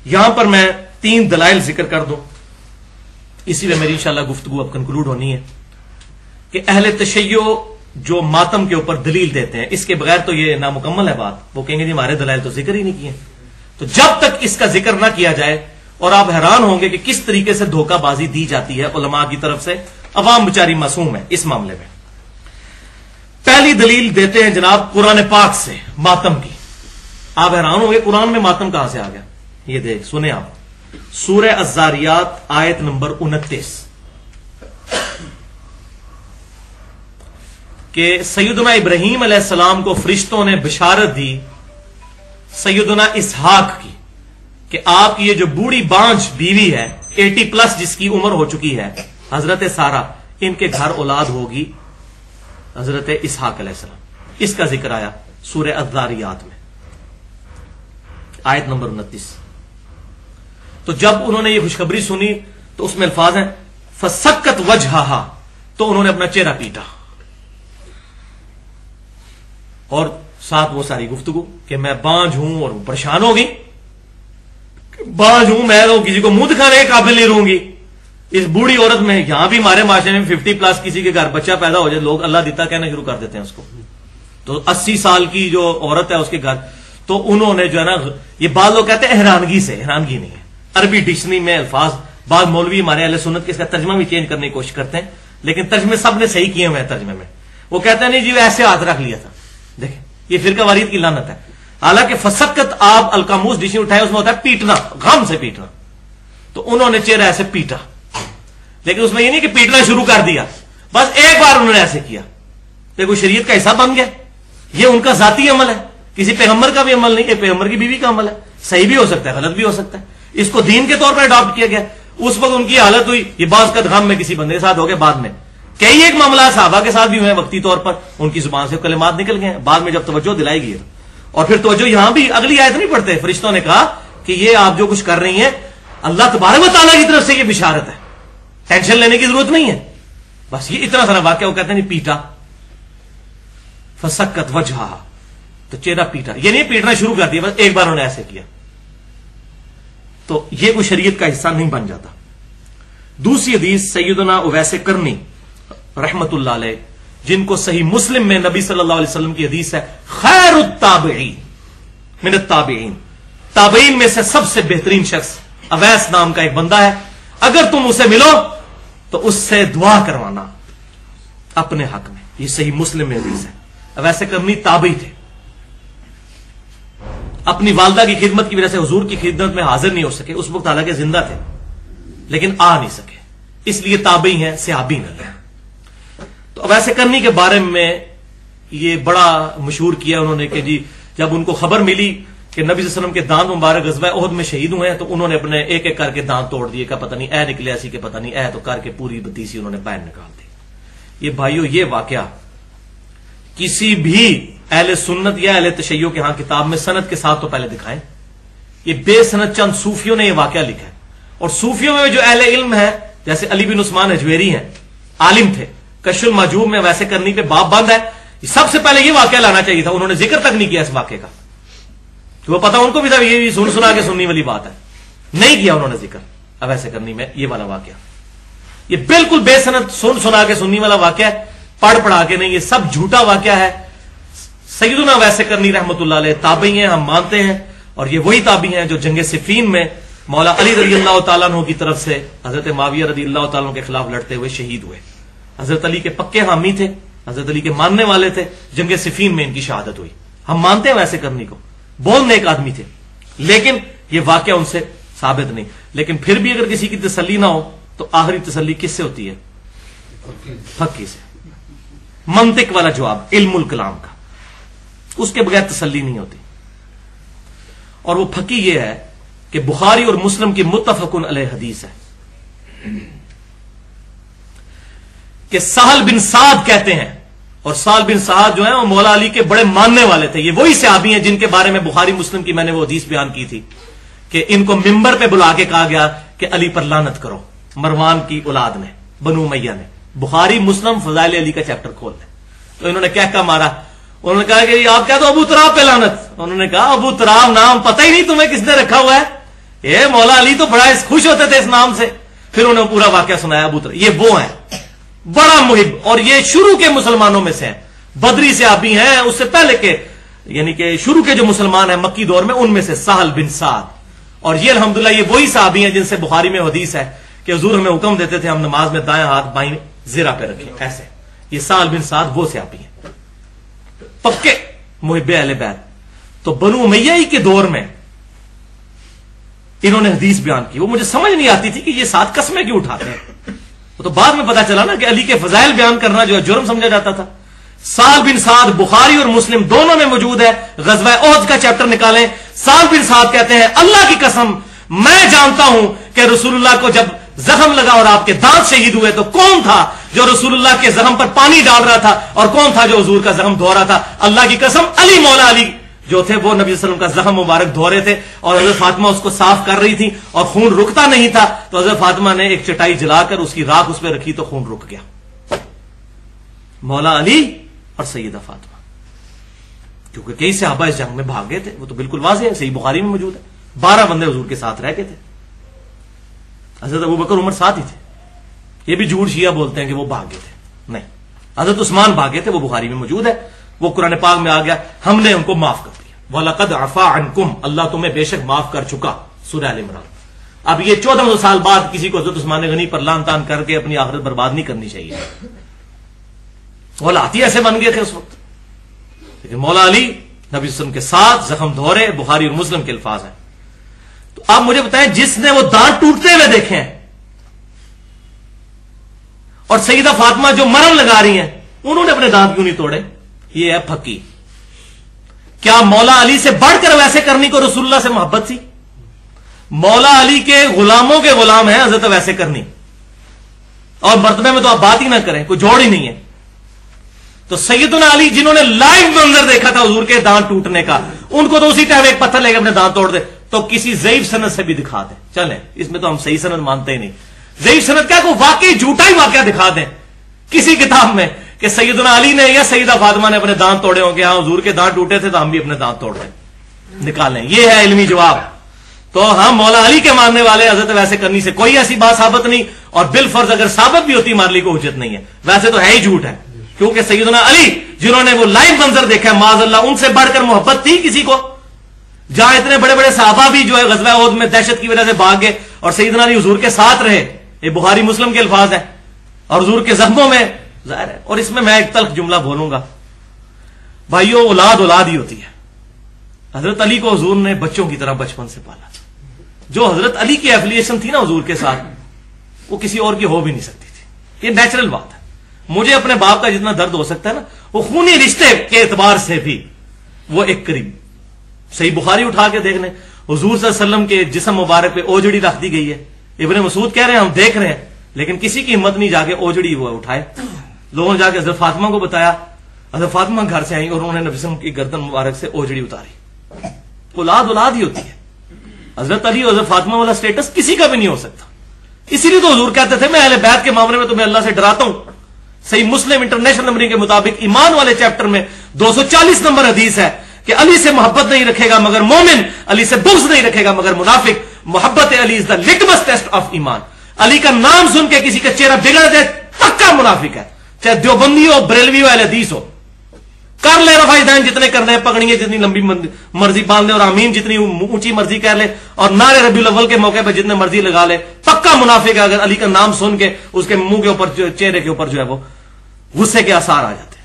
یہاں پر میں 3 دلائل ذکر کر دوں، اسی لیے میری انشاءاللہ گفتگو اب کنکلوڈ ہونی ہے کہ اہل تشیع جو ماتم کے اوپر دلیل دیتے ہیں، اس کے بغیر تو یہ نامکمل ہے بات. وہ کہیں گے جی ہمارے دلائل تو ذکر ہی نہیں کیے. تو جب تک اس کا ذکر نہ کیا جائے، اور آپ حیران ہوں گے کہ کس طریقے سے دھوکہ بازی دی جاتی ہے علماء کی طرف سے، عوام بیچاری معصوم ہے اس معاملے میں. پہلی دلیل دیتے ہیں جناب قرآن پاک سے ماتم کی. آپ حیران ہوں گے قرآن میں ماتم کہاں سے آ گیا. یہ دیکھ سنیں آپ، سورہ الذاریات آیت نمبر 29 کہ سیدنا ابراہیم علیہ السلام کو فرشتوں نے بشارت دی سیدنا اسحاق کی کہ آپ کی یہ جو بوڑھی بانجھ بیوی ہے 80+ جس کی عمر ہو چکی ہے، حضرت سارہ، ان کے گھر اولاد ہوگی حضرت اسحاق علیہ السلام. اس کا ذکر آیا سورہ الذاریات میں آیت نمبر 29. تو جب انہوں نے یہ خوشخبری سنی تو اس میں الفاظ ہیں فسکت وجہہا، تو انہوں نے اپنا چہرہ پیٹا، اور ساتھ وہ ساری گفتگو کہ میں بانجھ ہوں اور پریشان ہوگی، بانجھ ہوں میں تو کسی کو منہ دکھانے کے قابل نہیں رہوں گی. اس بوڑھی عورت میں، یہاں بھی ہمارے معاشرے میں 50+ کسی کے گھر بچہ پیدا ہو جائے لوگ اللہ دیتا کہنا شروع کر دیتے ہیں اس کو. تو 80 سال کی جو عورت ہے اس کے گھر، تو انہوں نے جو ہے نا، یہ بعض لوگ کہتے ہیں حیرانگی سے، حیرانگی نہیں ہے. عربی ڈکشنری میں الفاظ، بعض مولوی ہمارے اہل سنت کے اس کا ترجمہ بھی چینج کرنے کی کوشش کرتے ہیں، لیکن ترجمے سب نے صحیح کیے ہوئے ہیں. ترجمے میں وہ کہتے ہیں نہیں جی ایسے ہاتھ رکھ لیا تھا. دیکھیں یہ فرقہ واریت کی لعنت ہے. حالانکہ فسکت آپ القاموس ڈکشنری اٹھائے اس میں ہوتا ہے پیٹنا، غم سے پیٹنا. تو انہوں نے چہرہ ایسے پیٹا، لیکن اس میں یہ نہیں کہ پیٹنا شروع کر دیا، بس ایک بار انہوں نے ایسے کیا. دیکھو شریعت کا حصہ بن گیا. یہ ان کا ذاتی عمل ہے، کسی پیغمبر کا بھی عمل نہیں، یہ پیغمبر کی بیوی کا عمل ہے. صحیح بھی ہو سکتا ہے، غلط بھی ہو سکتا ہے. اس کو دین کے طور پر اڈاپٹ کیا گیا. اس وقت ان کی حالت ہوئی، یہ بعض کا غم میں کسی بندے کے ساتھ ہو گیا. بعد میں کئی ایک معاملات صحابہ کے ساتھ بھی ہوئے وقتی طور پر، ان کی زبان سے کلمات نکل گئے. بعد میں جب توجہ دلائی گئی، اور پھر توجہ یہاں بھی اگلی آیت نہیں پڑھتے، فرشتوں نے کہا کہ یہ آپ جو کچھ کر رہی ہیں اللہ تبارک و تعالیٰ کی طرف سے یہ بشارت ہے، ٹینشن لینے کی ضرورت نہیں ہے. بس یہ اتنا سارا واقعہ. وہ کہتے ہیں پیٹا، فسکت وجہہا، تو چہرہ پیٹا. یہ نہیں پیٹنا شروع کر دیا، بس ایک بار انہوں نے ایسے کیا. تو یہ کوئی شریعت کا حصہ نہیں بن جاتا. دوسری حدیث سیدنا اویس کرنی رحمت اللہ علیہ، جن کو صحیح مسلم میں نبی صلی اللہ علیہ وسلم کی حدیث ہے خیر التابعین من التابعین، تابعین میں سے سب سے بہترین شخص اویس نام کا ایک بندہ ہے. اگر تم اسے ملو تو اس سے دعا کروانا اپنے حق میں. یہ صحیح مسلم میں حدیث ہے. اویس کرنی تابعی تھے، اپنی والدہ کی خدمت کی وجہ سے حضور کی خدمت میں حاضر نہیں ہو سکے اس وقت، حالانکہ زندہ تھے لیکن آ نہیں سکے، اس لیے تابعی ہیں، صحابی نہیں ہیں. تو اویس کرنی کے بارے میں یہ بڑا مشہور کیا انہوں نے کہ جی جب ان کو خبر ملی کہ نبی صلی اللہ علیہ وسلم کے دانت مبارک غزوہ احد میں شہید ہوئے ہیں، تو انہوں نے اپنے ایک ایک کر کے دانت توڑ دیے کہ پتہ نہیں اے نکلے ایسی کہ پتہ نہیں اے، تو کر کے پوری بتیسی انہوں نے باہر نکال دی. یہ بھائیو یہ واقعہ کسی بھی اہل سنت یا اہل تشیع کے ہاں کتاب میں سند کے ساتھ تو پہلے دکھائیں. یہ بے سند چند صوفیوں نے یہ واقعہ لکھا ہے. اور صوفیوں میں جو اہل علم ہے جیسے علی بن عثمان اجویری ہیں، عالم تھے، کشف المحجوب میں ویسے کرنی پہ باب بند ہے. سب سے پہلے یہ واقعہ لانا چاہیے تھا، انہوں نے ذکر تک نہیں کیا اس واقعے کا. کہ وہ پتا ان کو بھی تھا یہ سن سنا کے سننے والی بات ہے، نہیں کیا انہوں نے ذکر اویس کرنی میں یہ والا واقعہ. یہ بالکل بے سند سن سنا کے سننے والا واقعہ ہے، پڑھ پڑھا کے نہیں، یہ سب جھوٹا واقعہ ہے. سیدنا اویس کرنی رحمت اللہ علیہ تابعی ہیں، ہم مانتے ہیں، اور یہ وہی تابعی ہیں جو جنگ صفین میں مولا علی رضی اللہ تعالیٰ عنہ کی طرف سے حضرت معاویہ رضی اللہ تعالیٰ عنہ کے خلاف لڑتے ہوئے شہید ہوئے. حضرت علی کے پکے حامی تھے، حضرت علی کے ماننے والے تھے. جنگ صفین میں ان کی شہادت ہوئی. ہم مانتے ہیں ویسے کرنی کو، بولنے ایک آدمی تھے، لیکن یہ واقعہ ان سے ثابت نہیں. لیکن پھر بھی اگر کسی کی تسلی نہ ہو تو آخری تسلی کس سے ہوتی ہے؟ فقی سے. منطق والا جواب، علم الکلام کا، اس کے بغیر تسلی نہیں ہوتی. اور وہ پھکی یہ ہے کہ بخاری اور مسلم کی متفق علیہ حدیث ہے کہ سہل بن سعد کہتے ہیں، اور سہل بن سعد جو ہیں وہ مولا علی کے بڑے ماننے والے تھے. یہ وہی صحابی ہیں جن کے بارے میں بخاری مسلم کی میں نے وہ حدیث بیان کی تھی کہ ان کو ممبر پہ بلا کے کہا گیا کہ علی پر لعنت کرو، مروان کی اولاد نے، بنو امیہ نے. بخاری مسلم فضائل علی کا چیپٹر کھول دیں. تو انہوں نے کیا مارا، انہوں نے کہا کہ آپ کہہ دو ابو تراب پہ لعنت. انہوں نے کہا ابو تراب نام پتہ ہی نہیں تمہیں کس نے رکھا ہوا ہے. اے مولا علی تو بڑا خوش ہوتے تھے اس نام سے. پھر انہوں نے پورا واقعہ سنایا ابو طلحہ. یہ وہ ہیں بڑا محب، اور یہ شروع کے مسلمانوں میں سے ہیں، بدری صحابی ہیں، اس سے پہلے کے یعنی کہ شروع کے جو مسلمان ہیں مکی دور میں، ان میں سے سہل بن سعد. اور یہ الحمدللہ یہ وہی صحابی ہیں جن سے بخاری میں حدیث ہے کہ حضور ہمیں حکم دیتے تھے ہم نماز میں دائیں ہاتھ بائیں زرہ پہ رکھیں ایسے. یہ سہل بن سعد وہ صحابی ہیں پکے محب اہل بیت. تو بنو امیہ ہی کے دور میں انہوں نے حدیث بیان کی. وہ مجھے سمجھ نہیں آتی تھی کہ یہ 7 قسمیں کیوں اٹھاتے ہیں. وہ تو بعد میں پتا چلا نا کہ علی کے فضائل بیان کرنا جو ہے جرم سمجھا جاتا تھا. سہل بن سعد بخاری اور مسلم دونوں میں موجود ہے. غزوہ احد کا چیپٹر نکالیں. سہل بن سعد کہتے ہیں اللہ کی قسم میں جانتا ہوں کہ رسول اللہ کو جب زخم لگا اور آپ کے دانت شہید ہوئے تو کون تھا جو رسول اللہ کے زخم پر پانی ڈال رہا تھا اور کون تھا جو حضور کا زخم دھو رہا تھا. اللہ کی قسم علی مولا علی جو تھے وہ نبی صلی اللہ علیہ وسلم کا زخم مبارک دھو رہے تھے اور حضرت فاطمہ اس کو صاف کر رہی تھی اور خون رکتا نہیں تھا. تو حضرت فاطمہ نے ایک چٹائی جلا کر اس کی راکھ اس پہ رکھی تو خون رک گیا. مولا علی اور سیدہ فاطمہ کیونکہ کئی صحابہ اس جنگ میں بھاگ گئے تھے. وہ تو بالکل واضح ہے، صحیح بخاری میں موجود ہے. 12 بندے حضور کے ساتھ رہ گئے تھے. حضرت ابوبکر عمر ساتھ ہی تھے. یہ بھی جھوٹ شیعہ بولتے ہیں کہ وہ بھاگ گئے تھے، نہیں. حضرت عثمان بھاگے تھے، وہ بخاری میں موجود ہے. وہ قرآن پاک میں آ گیا ہم نے ان کو معاف کر دیا. وَلَقَدْ عَفَا عَنْكُمْ اللہ تمہیں بے شک معاف کر چکا. سورہ ال عمران. اب یہ 1400 سال بعد کسی کو حضرت عثمان غنی پر لان تان کر کے اپنی آخرت برباد نہیں کرنی چاہیے. وہ لاتی ایسے بن گئے تھے اس وقت. لیکن مولا علی نبی وسلم کے ساتھ زخم دھورے بخاری اور مسلم کے الفاظ ہیں. تو آپ مجھے بتائیں جس نے وہ دانت ٹوٹتے ہوئے دیکھے ہیں اور سیدہ فاطمہ جو مرم لگا رہی ہیں انہوں نے اپنے دانت کیوں نہیں توڑے؟ یہ ہے پھکی. کیا مولا علی سے بڑھ کر ویسے کرنی کو رسول اللہ سے محبت تھی؟ مولا علی کے غلاموں کے غلام ہیں حضرت ویسے کرنی، اور مرتبے میں تو آپ بات ہی نہ کریں، کوئی جوڑ ہی نہیں ہے. تو سیدنا علی جنہوں نے لائیو منظر دیکھا تھا حضور کے دانت ٹوٹنے کا، ان کو تو اسی ٹائم ایک پتھر لے کے اپنے دانت توڑ دے. تو کسی ضعیف سند سے بھی دکھا دیں، چلیں اس میں تو ہم صحیح سند مانتے ہی نہیں. ضعیف سند کیا کو واقعی جھوٹا ہی واقعہ دکھا دیں کسی کتاب میں کہ سیدنا علی نے یا سیدہ فاطمہ نے اپنے دانت توڑے ہوں کہ ہاں حضور کے دانت ٹوٹے تھے تو ہم بھی اپنے دانت توڑ دیں، نکالیں. یہ ہے علمی جواب. تو ہم مولا علی کے ماننے والے حضرت ویسے کرنی سے کوئی ایسی بات ثابت نہیں، اور بالفرض اگر ثابت بھی ہوتی ہمارے لیے کوئی حجت نہیں ہے. ویسے تو ہے ہی جھوٹ ہے، کیونکہ سیدنا علی جنہوں نے وہ لائیو منظر دیکھا ہے معاذ اللہ، ان سے بڑھ کر محبت تھی کسی کو؟ جہاں اتنے بڑے بڑے صحابہ بھی جو ہے غزوہ احد میں دہشت کی وجہ سے بھاگ گئے اور سیدنا علی حضور کے ساتھ رہے. یہ بخاری مسلم کے الفاظ ہیں. اور حضور کے زخموں میں ظاہر ہے. اور اس میں ایک تلخ جملہ بولوں گا، بھائیو اولاد اولاد ہی ہوتی ہے. حضرت علی کو حضور نے بچوں کی طرح بچپن سے پالا. جو حضرت علی کی ایفیلیشن تھی نا حضور کے ساتھ، وہ کسی اور کی ہو بھی نہیں سکتی تھی. یہ نیچرل بات ہے. مجھے اپنے باپ کا جتنا درد ہو سکتا ہے نا، وہ خونی رشتے کے اعتبار سے بھی وہ ایک قریب. صحیح بخاری اٹھا کے دیکھ لیں، حضور صلی اللہ علیہ وسلم کے جسم مبارک پہ اوجڑی رکھ دی گئی ہے. ابن مسعود کہہ رہے ہیں ہم دیکھ رہے ہیں، لیکن کسی کی ہمت نہیں جا کے اوجڑی وہ اٹھائے. لوگوں نے جا کے حضرت فاطمہ کو بتایا. حضرت فاطمہ گھر سے آئی اور انہوں نے نبی صلی اللہ علیہ وسلم کی گردن مبارک سے اوجڑی اتاری. اولاد اولاد ہی ہوتی ہے. حضرت علی اور حضرت فاطمہ والا سٹیٹس کسی کا بھی نہیں ہو سکتا. اسی لیے تو حضور کہتے تھے میں اہل بیت کے معاملے میں تمہیں اللہ سے ڈراتا ہوں. صحیح مسلم انٹرنیشنل نمبرنگ کے مطابق ایمان والے چیپٹر میں 240 نمبر حدیث ہے کہ علی سے محبت نہیں رکھے گا مگر مومن، علی سے بغض نہیں رکھے گا مگر منافق. محبت علی از دا لٹمس ٹیسٹ آف ایمان. علی کا نام سن کے کسی کا چہرہ بگڑ جائے پکا منافق ہے، چاہے دیوبندی ہو، بریلوی ہو، اہل حدیث ہو. کر لے رفع دین جتنے کرنے ہیں، پگڑیاں جتنی لمبی مرضی باندھ لے اور آمین جتنی اونچی مرضی کہہ لے اور نعرے ربیع الاول کے موقع پہ جتنے مرضی لگا لے، پکا منافق ہے اگر علی کا نام سن کے اس کے منہ کے اوپر چہرے کے اوپر جو ہے وہ غصے کے آثار آ جاتے ہیں.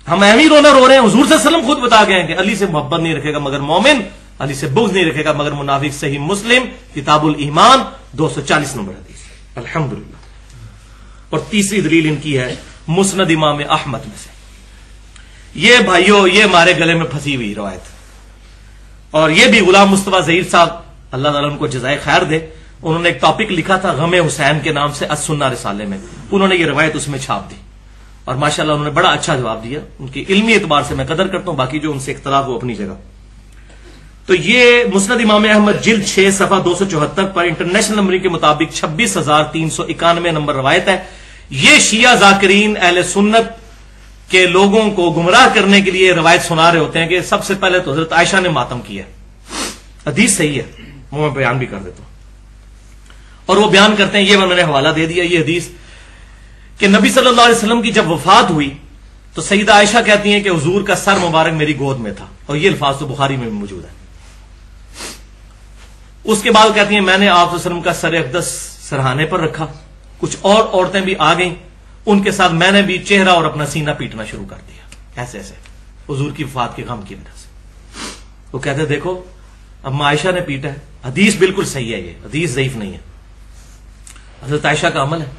ہم اہمی رونا رو رہے ہیں. حضور صلی اللہ علیہ وسلم خود بتا گئے ہیں کہ علی سے محبت نہیں رکھے گا مگر مومن، علی سے بغض نہیں رکھے گا مگر منافق. صحیح مسلم کتاب الایمان 240 نمبر حدیث. الحمدللہ. اور تیسری دلیل ان کی ہے مسند امام احمد میں سے. یہ بھائیو یہ ہمارے گلے میں پھنسی ہوئی روایت، اور یہ بھی غلام مصطفیٰ ظہیر صاحب اللہ تعالیٰ ان کو جزائے خیر دے، انہوں نے ایک ٹاپک لکھا تھا غم حسین کے نام سے السنہ رسالے میں. انہوں نے یہ روایت اس میں چھاپ دی اور ماشاءاللہ انہوں نے بڑا اچھا جواب دیا. ان کی علمی اعتبار سے میں قدر کرتا ہوں، باقی جو ان سے اختلاف وہ اپنی جگہ. تو یہ مسند امام احمد جلد 6 صفحہ 274 پر انٹرنیشنل نمبرنگ کے مطابق 26,391 نمبر روایت ہے. یہ شیعہ ذاکرین اہل سنت کے لوگوں کو گمراہ کرنے کے لیے روایت سنا رہے ہوتے ہیں کہ سب سے پہلے تو حضرت عائشہ نے ماتم کیا. حدیث صحیح ہے. وہ میں بیان بھی کر دیتا ہوں. اور وہ بیان کرتے ہیں، یہ میں نے حوالہ دے دیا، یہ حدیث کہ نبی صلی اللہ علیہ وسلم کی جب وفات ہوئی تو سیدہ عائشہ کہتی ہیں کہ حضور کا سر مبارک میری گود میں تھا، اور یہ الفاظ تو بخاری میں بھی موجود ہے. اس کے بعد کہتی ہیں میں نے آپ صلی اللہ علیہ وسلم کا سر اقدس سرہانے پر رکھا، کچھ اور عورتیں بھی آ گئیں، ان کے ساتھ میں نے بھی چہرہ اور اپنا سینہ پیٹنا شروع کر دیا، ایسے ایسے حضور کی وفات کے غم کی وجہ سے. وہ کہتے دیکھو اب عائشہ نے پیٹا ہے. حدیث بالکل صحیح ہے، یہ حدیث ضعیف نہیں ہے، حضرت عائشہ کا عمل ہے.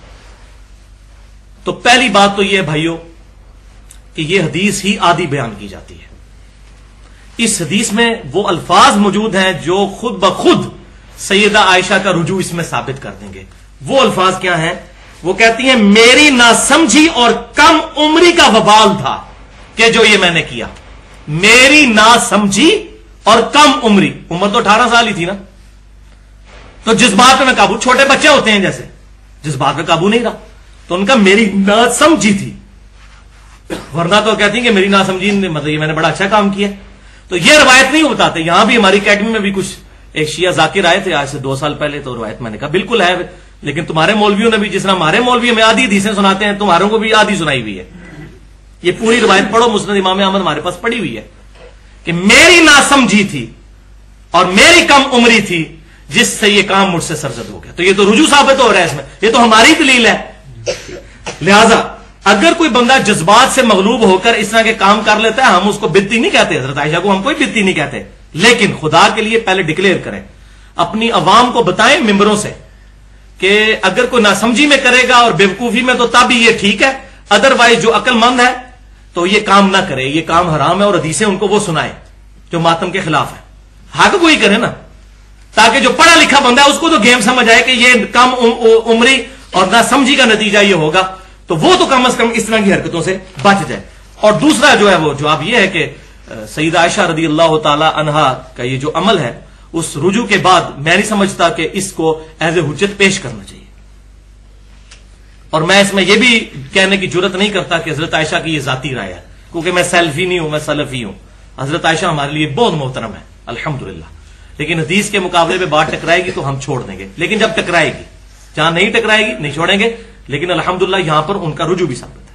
تو پہلی بات تو یہ ہے بھائیوں کہ یہ حدیث ہی آدھی بیان کی جاتی ہے. اس حدیث میں وہ الفاظ موجود ہیں جو خود بخود سیدہ عائشہ کا رجوع اس میں ثابت کر دیں گے. وہ الفاظ کیا ہیں؟ وہ کہتی ہیں میری ناسمجھی اور کم عمری کا وبال تھا کہ جو یہ میں نے کیا. میری ناسمجھی اور کم عمری، عمر تو 18 سال ہی تھی نا، تو جذبات میں قابو، چھوٹے بچے ہوتے ہیں جیسے، جذبات میں قابو نہیں رہا، تو ان کا میری ناسمجھی تھی. ورنہ تو کہتی ہیں کہ میری ناسمجھی مطلب یہ میں نے بڑا اچھا کام کیا. تو یہ روایت نہیں بتاتے. یہاں بھی ہماری اکیڈمی میں بھی کچھ ایک شیعہ ذاکر آئے تھے آج سے 2 سال پہلے، تو روایت میں نے کہا بالکل ہے، لیکن تمہارے مولویوں نے بھی جس طرح ہمارے مولوی ہمیں آدھی حدیثیں سناتے ہیں، تمہاروں کو بھی آدھی سنائی ہوئی ہے. یہ پوری روایت پڑھو، مسند امام احمد ہمارے پاس پڑی ہوئی ہے کہ میری ناسمجھی تھی اور میری کم عمری تھی جس سے یہ کام مجھ سے سرزد ہو گیا. تو یہ تو رجوع ثابت ہو رہا ہے اس میں، یہ تو ہماری دلیل ہے. لہذا اگر کوئی بندہ جذبات سے مغلوب ہو کر اس طرح کے کام کر لیتا ہے، ہم اس کو بدتی نہیں کہتے، حضرت عائشہ کو ہم کوئی بدتی نہیں کہتے، لیکن خدا کے لیے پہلے ڈکلیئر کریں، اپنی عوام کو بتائیں ممبروں سے کہ اگر کوئی ناسمجھی میں کرے گا اور بیوقوفی میں تو تب ہی یہ ٹھیک ہے، ادروائز جو عقل مند ہے تو یہ کام نہ کرے، یہ کام حرام ہے. اور حدیثیں ان کو وہ سنائے جو ماتم کے خلاف ہے. حق کوئی کرے نا، تاکہ جو پڑھا لکھا بندہ ہے اس کو تو گیم سمجھ آئے کہ یہ کم عمری اور ناسمجھی کا نتیجہ یہ ہوگا، تو وہ تو کم از کم اس طرح کی حرکتوں سے بچ جائے. اور دوسرا جو ہے وہ جواب یہ ہے کہ سیدہ عائشہ رضی اللہ تعالی عنہا کا یہ جو عمل ہے، اس رجوع کے بعد میں نہیں سمجھتا کہ اس کو ایز اے حجت پیش کرنا چاہیے. اور میں اس میں یہ بھی کہنے کی جرت نہیں کرتا کہ حضرت عائشہ کی یہ ذاتی رائے ہے، کیونکہ میں سیلفی نہیں ہوں، میں سلفی ہوں. حضرت عائشہ ہمارے لیے بہت محترم ہے الحمدللہ، لیکن حدیث کے مقابلے پہ بات ٹکرائے گی تو ہم چھوڑ دیں گے. لیکن جب ٹکرائے گی، جہاں نہیں ٹکرائے گی نہیں چھوڑیں گے. لیکن الحمدللہ یہاں پر ان کا رجوع بھی ثابت ہے.